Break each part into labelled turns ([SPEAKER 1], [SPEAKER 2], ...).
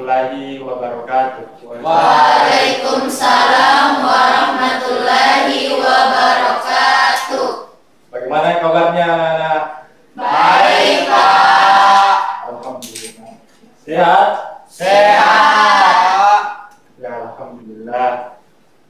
[SPEAKER 1] warahmatullahi wabarakatuh.
[SPEAKER 2] Waalaikumsalam warahmatullahi wabarakatuh.
[SPEAKER 1] Bagaimana kabarnya anak-anak?
[SPEAKER 2] Baik, Pak.
[SPEAKER 1] Alhamdulillah. Sehat?
[SPEAKER 2] Sehat.
[SPEAKER 1] Ya, alhamdulillah.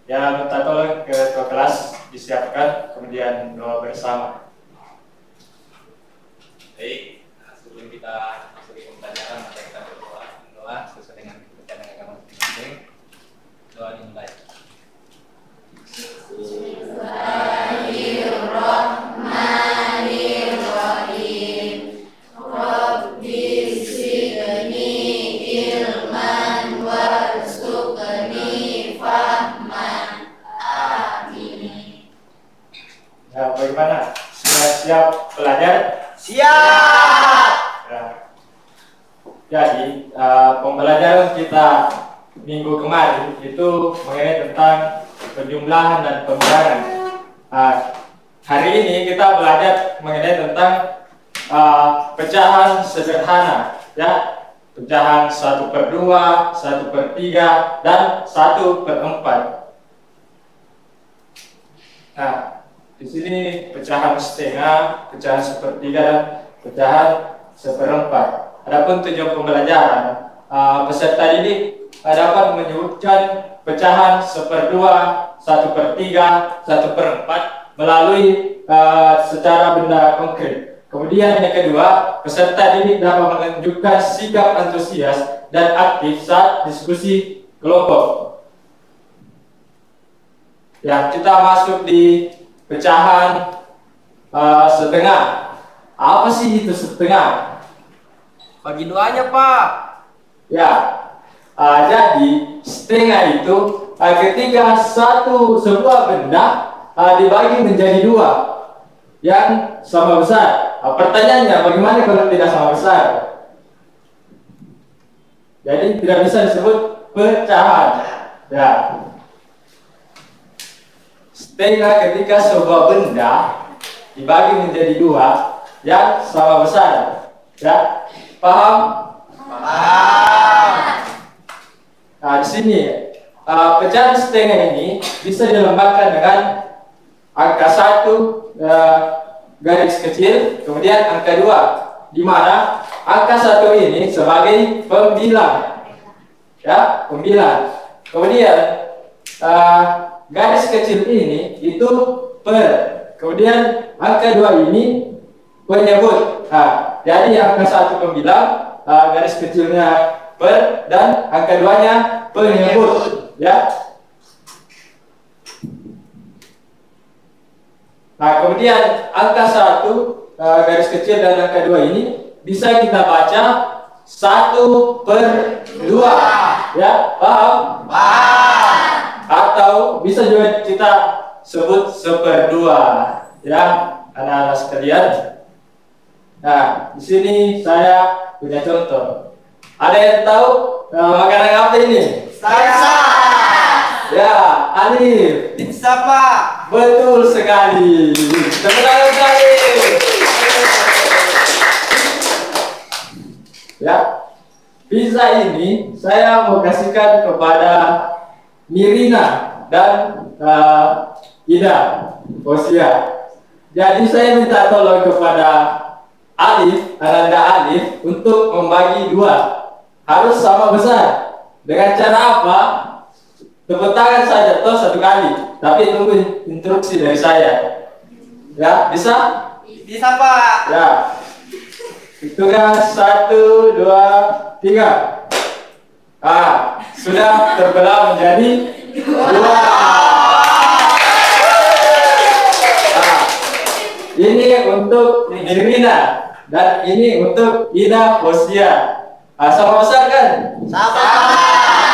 [SPEAKER 1] Ya, minta tolong ke kelas disiapkan, kemudian doa bersama.
[SPEAKER 3] Baik, sebelum kita masuk ke pembelajaran, maka kita berdoa sesuai dengan kepercayaan agama masing-masing. Doa dimulai.
[SPEAKER 2] Bismillahirrahmanirrahim. Rabbi zidni ilman warzuqni fahman. Amin.
[SPEAKER 1] Ya, bagaimana? Sudah siap belajar?
[SPEAKER 2] Siap.
[SPEAKER 1] Ya. Jadi, pembelajaran kita minggu kemarin itu mengenai tentang penjumlahan dan pembayaran. Hari ini kita belajar mengenai tentang pecahan sederhana, ya, pecahan 1/2, 1/3, dan 1/4. Nah, di sini pecahan setengah, pecahan 1/3, dan pecahan 1/4. Adapun tujuan pembelajaran, peserta didik dapat menyebutkan pecahan 1/2, 1/3, 1/4 melalui secara benda konkret. Kemudian yang kedua, peserta didik dapat menunjukkan sikap antusias dan aktif saat diskusi kelompok. Ya, kita masuk di pecahan setengah. Apa sih itu setengah?
[SPEAKER 4] Bagi doanya, Pak.
[SPEAKER 1] Ya, jadi setengah itu ketika sebuah benda dibagi menjadi dua yang sama besar. Pertanyaannya, bagaimana kalau tidak sama besar? Jadi tidak bisa disebut pecahan. Ya, setengah ketika sebuah benda dibagi menjadi dua yang sama besar. Ya, paham?
[SPEAKER 2] Paham.
[SPEAKER 1] Nah, di sini pecahan setengah ini bisa dilembagkan dengan angka 1 garis kecil, kemudian angka 2, di mana angka 1 ini sebagai pembilang, ya, pembilang. Kemudian garis kecil ini itu per, kemudian angka 2 ini penyebut. Nah, jadi angka 1 pembilang, garis kecilnya per, dan angka 2-nya penyebut, ya. Nah, kemudian angka 1 garis kecil dan angka 2 ini bisa kita baca 1/2, ya, paham?
[SPEAKER 2] Paham.
[SPEAKER 1] Atau bisa juga kita sebut 1/2, ya, anak-anak sekalian. Nah, di sini saya punya contoh. Ada yang tahu makanan apa ini?
[SPEAKER 2] Salsa.
[SPEAKER 1] Ya, Alif.
[SPEAKER 4] Pizza, Pak.
[SPEAKER 1] Betul sekali. Tepuk tangan sekali. Ya, pizza ini saya mau kasihkan kepada Mirina dan Ida, Osia. Jadi saya minta tolong kepada Alif, Ananda Alif, untuk membagi dua. Harus sama besar. Dengan cara apa? Tepuk tangan saja, toh 1 kali. Tapi tunggu instruksi dari saya. Ya, bisa?
[SPEAKER 4] Bisa, Pak.
[SPEAKER 1] Ya. Hitungan 1, 2, 3. Sudah terbelah menjadi 2. Ini untuk Nirina dan ini untuk Ida Hosia. Sama besar kan?
[SPEAKER 2] Sama.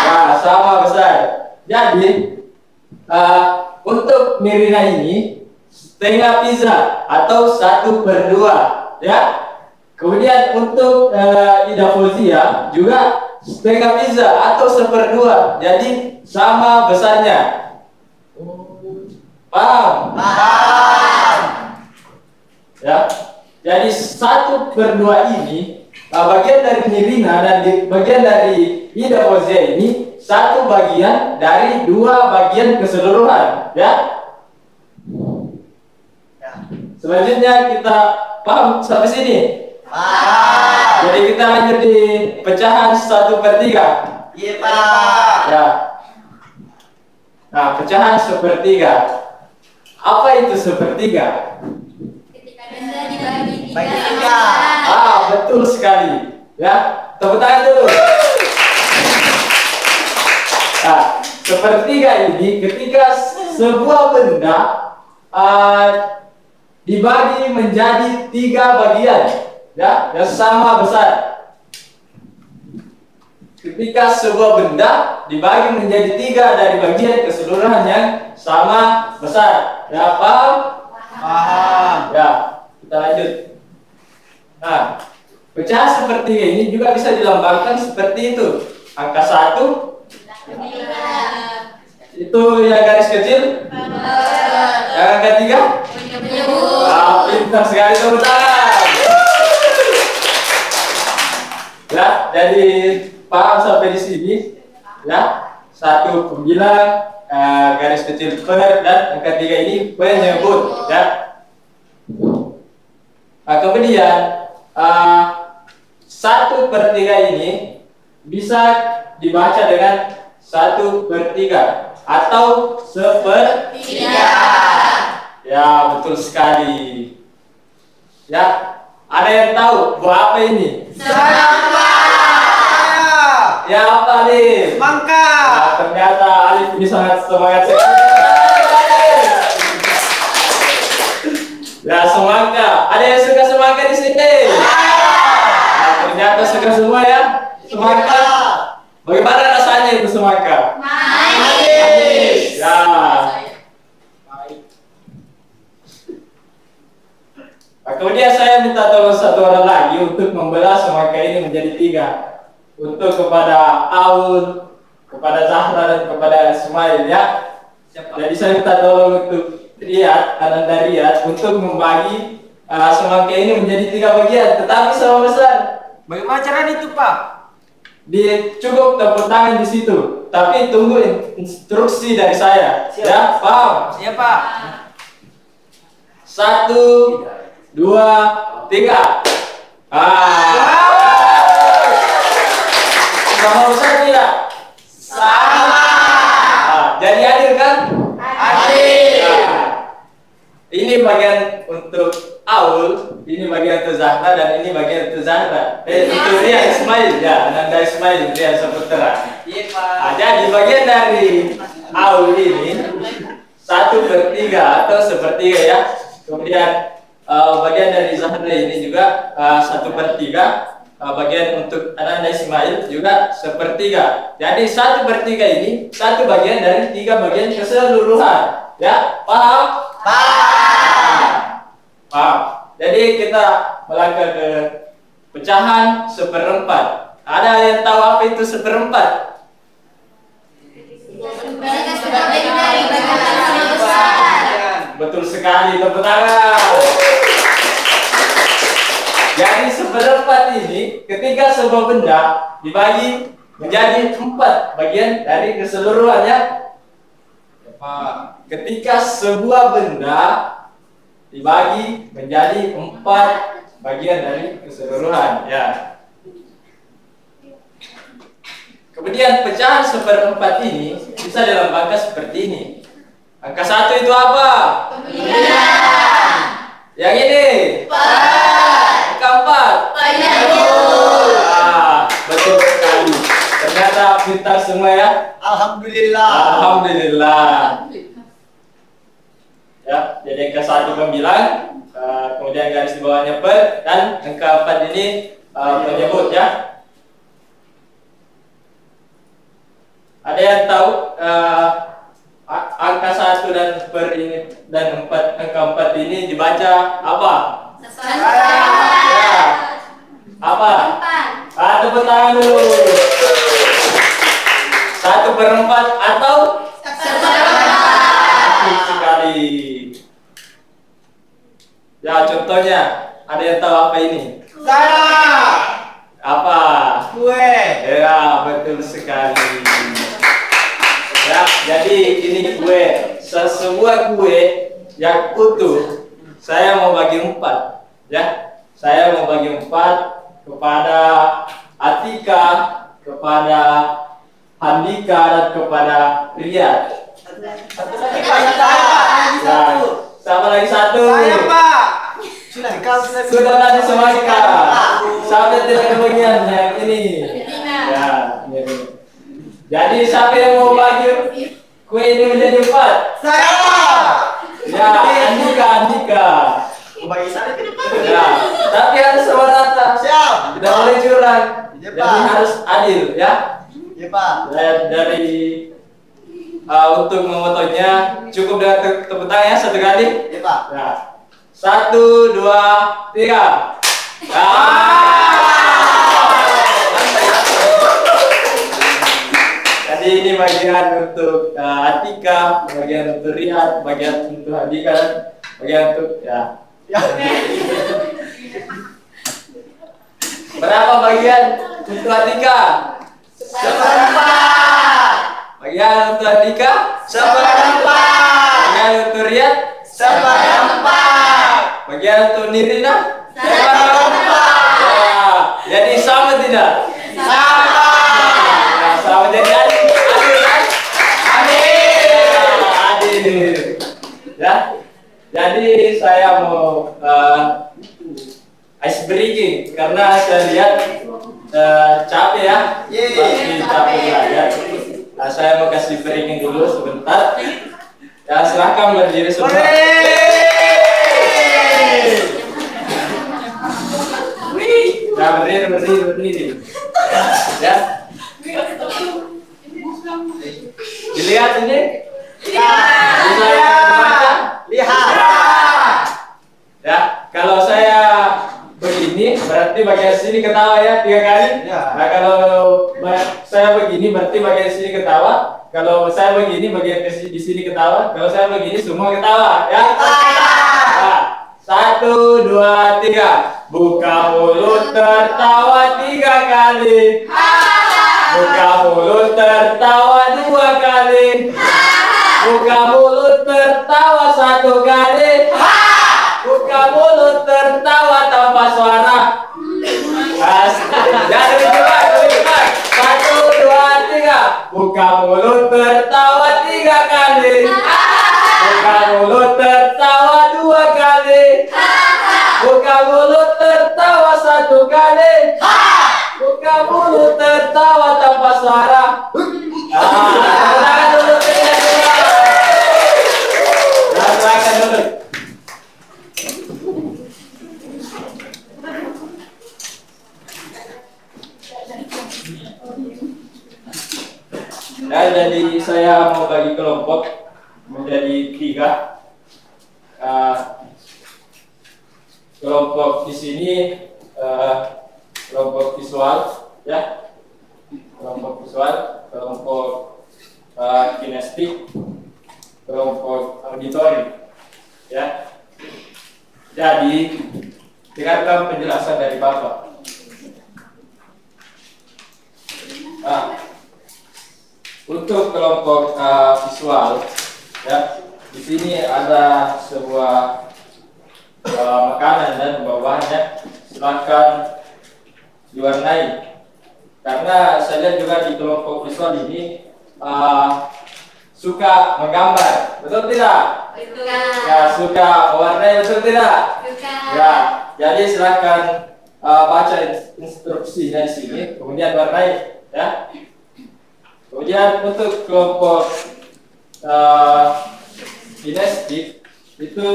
[SPEAKER 1] Nah, sama besar. Jadi untuk Nirina ini setengah pizza atau 1/2, ya. Kemudian untuk Ida Hosia juga setengah pizza atau 1/2. Jadi sama besarnya. Paham?
[SPEAKER 2] Paham.
[SPEAKER 1] Ya, jadi 1/2 ini bagian dari Nirina dan bagian dari Ida Fauzia ini satu bagian dari dua bagian keseluruhan, ya. Selanjutnya kita paham sampai sini.
[SPEAKER 2] Paham.
[SPEAKER 1] Jadi kita lanjut di pecahan 1/3.
[SPEAKER 2] Iya, Pak.
[SPEAKER 1] Ya. Nah, pecahan 1/3. Apa itu 1/3?
[SPEAKER 5] Ketika benda dibagi
[SPEAKER 2] Bagi
[SPEAKER 5] tiga
[SPEAKER 2] tiga.
[SPEAKER 1] Ah, betul sekali. Ya, tepuk tangan dulu. Nah, 1/3 ini ketika sebuah benda dibagi menjadi 3 bagian, ya, yang sama besar. Ketika sebuah benda dibagi menjadi 3 dari bagian keseluruhan yang sama besar, ya, paham?
[SPEAKER 2] Paham.
[SPEAKER 1] Ya, kita lanjut. Nah, pecahan 1/3 ini juga bisa dilambangkan seperti itu. Angka 1 itu yang garis kecil, yang angka 3 pintar sekali, tepuk tangan. Ya, jadi paham sampai di sini, ya. 1 pembilang, garis kecil per, dan angka 3 ini penyebut, ya. Nah, kemudian 1/3 ini bisa dibaca dengan 1/3 atau 1/3. Ya, betul sekali. Ya, ada yang tahu buah apa ini?
[SPEAKER 2] Semangka.
[SPEAKER 1] Ya, apa Alif?
[SPEAKER 2] Semangka.
[SPEAKER 1] Nah, ternyata Alif ini sangat semangat sekali. Ya, semangka. Ada yang suka semangka di sini? Nah, ternyata suka semua ya. Semangka. Bagaimana rasanya itu semangka?
[SPEAKER 2] Manis.
[SPEAKER 1] Ya. Nah, kemudian saya minta tolong satu orang lagi untuk membelah semangka ini menjadi 3. Untuk kepada Aul, kepada Zahra, dan kepada Ismail, ya. Jadi saya minta tolong untuk Riyad, Ananda Riyad, untuk membagi semangka ini menjadi 3 bagian, tetapi sama besar.
[SPEAKER 4] Bagaimana caranya itu, Pak?
[SPEAKER 1] Cukup tepuk tangan di situ, tapi tunggu instruksi dari saya.
[SPEAKER 2] Siap.
[SPEAKER 1] Ya, paham?
[SPEAKER 4] Iya, Pak.
[SPEAKER 1] 1, 2, 3. Sama besar tidak?
[SPEAKER 2] Sama.
[SPEAKER 1] Jadi adil kan?
[SPEAKER 2] Adil.
[SPEAKER 1] Ini bagian untuk Aul, ini bagian untuk Zahra, dan ini bagian untuk Zahra. Untuk Rian Ismail, ya, Ananda Ismail, Rian Saputra.
[SPEAKER 4] Iya, Pak.
[SPEAKER 1] Jadi bagian dari Aul ini 1/3 atau 1/3, ya. Kemudian bagian dari Zahra ini juga 1/3. Bagian untuk Ananda Ismail juga 1/3. Jadi 1/3 ini satu bagian dari 3 bagian keseluruhan. Ya, paham?
[SPEAKER 2] Paham.
[SPEAKER 1] Paham. Jadi kita melangkah ke pecahan 1/4. Ada yang tahu apa itu 1/4?
[SPEAKER 5] sebagian dari bagian sama besar.
[SPEAKER 1] Betul sekali, tepuk tangan. Jadi 1/4 ini ketika sebuah benda dibagi menjadi 4 bagian dari keseluruhannya.
[SPEAKER 4] Pak.
[SPEAKER 1] Ketika sebuah benda dibagi menjadi 4 bagian dari keseluruhan, ya. Kemudian pecahan 1/4 ini bisa dilambangkan seperti ini. Angka 1 itu apa? Yang ini? Angka 4? Betul sekali. Ternyata pintar semua, ya.
[SPEAKER 2] Alhamdulillah.
[SPEAKER 1] Alhamdulillah. Ya, jadi angka 1 pembilang, kemudian garis di bawahnya per, dan angka 4 ini penyebut, ya. Ada yang tahu angka 1 dan per ini dan 4, angka 4 ini dibaca apa? Ya. Apa? Tepuk tangan dulu. 1/4 atau? Betul sekali. Ya, contohnya ada yang tahu apa ini?
[SPEAKER 2] Saya.
[SPEAKER 1] Apa?
[SPEAKER 2] Kue.
[SPEAKER 1] Ya, betul sekali. Ya, jadi ini kue. Sebuah kue yang utuh. Saya mau bagi 4. Ya, saya mau bagi 4 kepada Atika, kepada Handika, dan kepada Riyad. Ya, sama lagi satu.
[SPEAKER 2] Saya Pak. Sudah dikasih.
[SPEAKER 1] Sudah tadi semuanya. Sampai tidak kebagian yang ini. Ya, ini. Jadi siapa yang mau bagi kue ini menjadi 4?
[SPEAKER 2] Saya Pak.
[SPEAKER 1] Ya, Andika.
[SPEAKER 2] Bagi saya ke depan.
[SPEAKER 1] Ya, tapi harus sama rata.
[SPEAKER 2] Siap.
[SPEAKER 1] Tidak boleh curang.
[SPEAKER 2] Ya,
[SPEAKER 1] Jadi
[SPEAKER 2] Pak.
[SPEAKER 1] harus adil, ya.
[SPEAKER 2] Ya Pak.
[SPEAKER 1] Dari untuk memotongnya cukup dengan tepuk tangan ya satu kali.
[SPEAKER 2] Ya Pak.
[SPEAKER 1] Ya. 1, 2, 3. Jadi ini bagian untuk Atika, bagian untuk Riyad, bagian untuk Andika, bagian untuk ya.
[SPEAKER 2] Ya.
[SPEAKER 1] Berapa bagian untuk Atika?
[SPEAKER 2] Seperempat.
[SPEAKER 1] Bagian untuk Andika?
[SPEAKER 2] Seperempat.
[SPEAKER 1] Bagian untuk Riyad?
[SPEAKER 2] Seperempat.
[SPEAKER 1] Bagian untuk Nirina?
[SPEAKER 2] Seperempat.
[SPEAKER 1] Ya. Jadi sama tidak?
[SPEAKER 2] Sama.
[SPEAKER 1] Ya, sama jadi adil. Adil kan?
[SPEAKER 2] Adil.
[SPEAKER 1] Adil. Ya. Jadi saya mau ice breaking karena saya lihat capek ya. Pasti capek belajar. Nah, saya mau kasih breaking dulu sebentar. Ya, silahkan berdiri semua. Ya, berdiri. Ya. Dilihat ini. Bisa dibaca?
[SPEAKER 2] Lihat.
[SPEAKER 1] Ya, kalau saya begini berarti bagian sini ketawa ya 3 kali.
[SPEAKER 2] Ya.
[SPEAKER 1] Nah, kalau saya begini berarti bagian sini ketawa. Kalau saya begini bagian di sini ketawa. Kalau saya begini semua ketawa ya. Nah, 1, 2, 3. Buka mulut tertawa 3 kali. Buka mulut tertawa 2 kali. Buka mulut tertawa 1 kali. Buka mulut tertawa tanpa suara. Jadi cepat. 1, 2, 3. Buka mulut tertawa 3 kali. Buka mulut tertawa 2 kali. Buka mulut tertawa 1 kali. Buka mulut tertawa tanpa suara. Silakan dulu. Silakan dulu. Nah, jadi saya mau bagi kelompok menjadi 3. Kelompok di sini kelompok visual, ya. Kelompok visual, kelompok kinestik, kelompok auditori, ya. Jadi dengarkan penjelasan dari Bapak. Untuk kelompok visual, ya, di sini ada sebuah makanan dan bawahnya silahkan diwarnai. Karena saya lihat juga di kelompok visual ini suka menggambar, betul tidak?
[SPEAKER 5] Betul.
[SPEAKER 1] Ya, suka mewarnai, betul tidak? Ya, jadi silahkan baca instruksinya di sini, kemudian warnai, ya. Kemudian untuk kelompok kinestik itu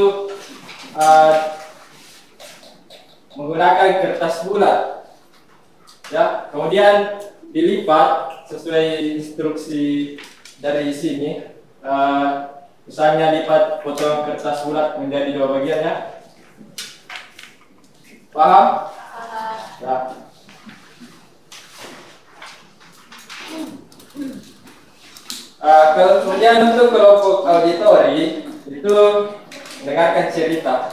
[SPEAKER 1] menggunakan kertas bulat, ya. Kemudian dilipat sesuai instruksi dari sini. Misalnya lipat potongan kertas bulat menjadi 2 bagian, ya. Paham? Ya. Kemudian untuk kelompok auditori itu mendengarkan cerita.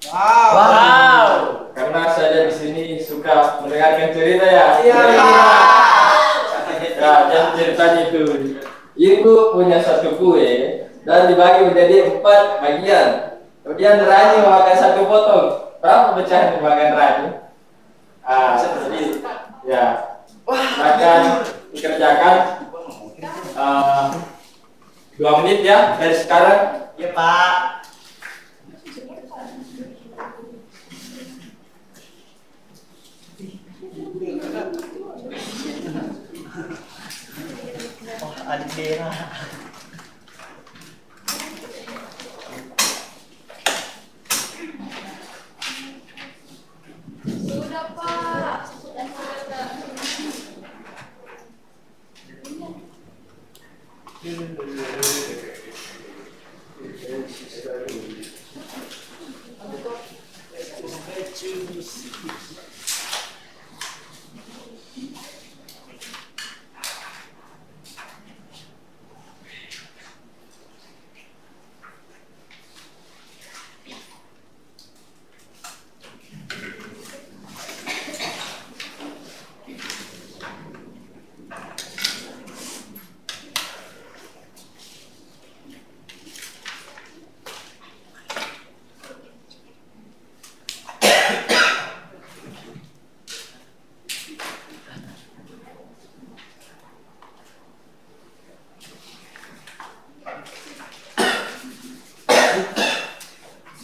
[SPEAKER 2] Wow.
[SPEAKER 1] Karena saya di sini suka mendengar dengarkan cerita ya.
[SPEAKER 2] Iya.
[SPEAKER 1] Ya, jadi ceritanya itu. Ibu punya satu kue dan dibagi menjadi 4 bagian. Kemudian Rani memakan satu potong. Berapa pecahan dimakan Rani? Jadi ya, akan dikerjakan 2 menit ya dari sekarang.
[SPEAKER 2] Ya Pak. Oh, adik Dera.
[SPEAKER 5] Sudah, Pak.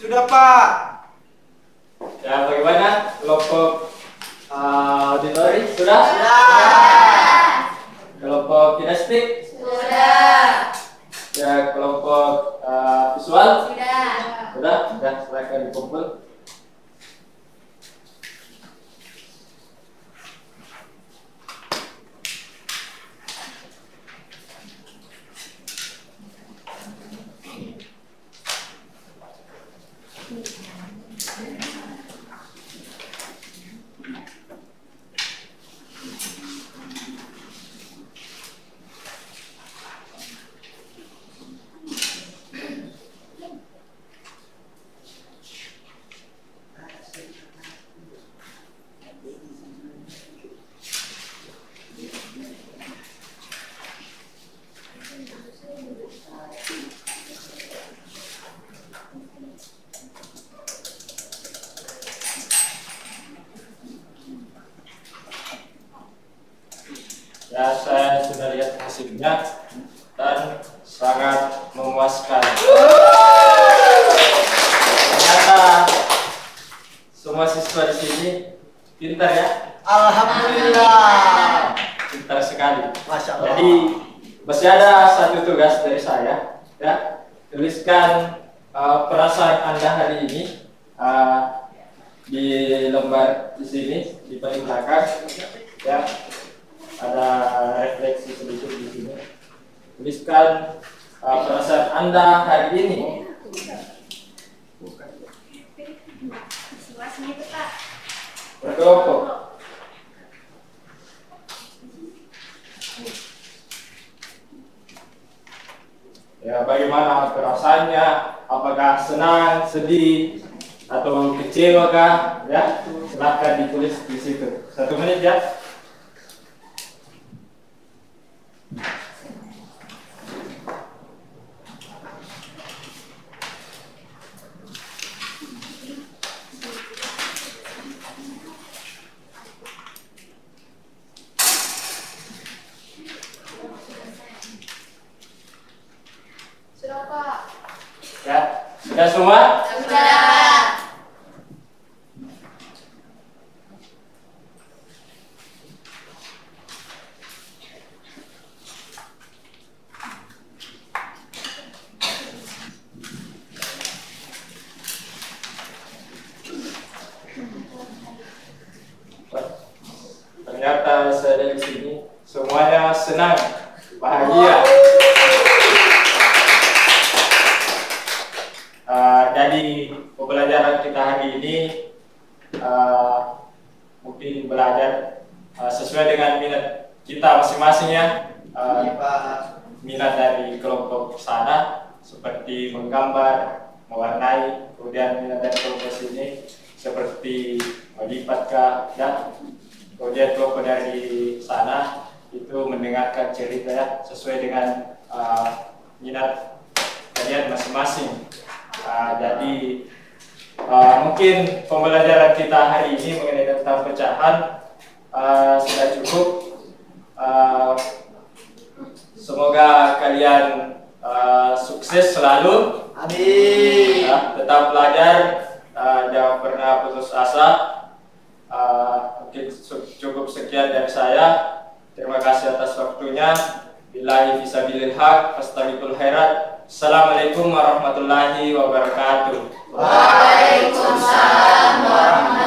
[SPEAKER 2] Sudah Pak.
[SPEAKER 1] Ya, bagaimana kelompok auditori sudah? Kelompok kinestetik?
[SPEAKER 5] Sudah.
[SPEAKER 1] Ya, kelompok visual?
[SPEAKER 5] Sudah.
[SPEAKER 1] Sudah, silakan dikumpul. Ya, saya sudah lihat hasilnya dan sangat memuaskan. Ternyata semua siswa di sini pintar ya,
[SPEAKER 2] Alhamdulillah.
[SPEAKER 1] pintar sekali.
[SPEAKER 2] Masya Allah.
[SPEAKER 1] Jadi masih ada satu tugas dari saya, ya. Tuliskan perasaan Anda hari ini di lembar di sini di paling belakang, ya. Ada refleksi sedikit di sini. Tuliskan perasaan Anda hari ini. Berkelompok. Ya, bagaimana perasaannya? Apakah senang, sedih, atau kecewa kah? Ya, silakan ditulis di situ. 1 menit ya.
[SPEAKER 5] Sudah, Pak.
[SPEAKER 1] Ya, sudah semua?
[SPEAKER 5] Sudah.
[SPEAKER 1] Ternyata saya dari sini semuanya senang, bahagia. Jadi pembelajaran kita hari ini mungkin belajar sesuai dengan minat kita masing-masing ya. Minat dari kelompok sana seperti menggambar, mewarnai, kemudian minat dari kelompok sini seperti melipat kah, ya. kemudian kelompok dari sana itu mendengarkan cerita ya, sesuai dengan minat kalian masing-masing. Jadi mungkin pembelajaran kita hari ini mengenai tentang pecahan sudah cukup. Semoga kalian sukses selalu.
[SPEAKER 2] Amin.
[SPEAKER 1] Tetap belajar, jangan pernah putus asa. Mungkin cukup sekian dari saya. Terima kasih atas waktunya. Billahi fisabilil haq, fastabiqul khairat. Assalamualaikum warahmatullahi wabarakatuh.
[SPEAKER 5] Waalaikumsalam warahmatullahi wabarakatuh.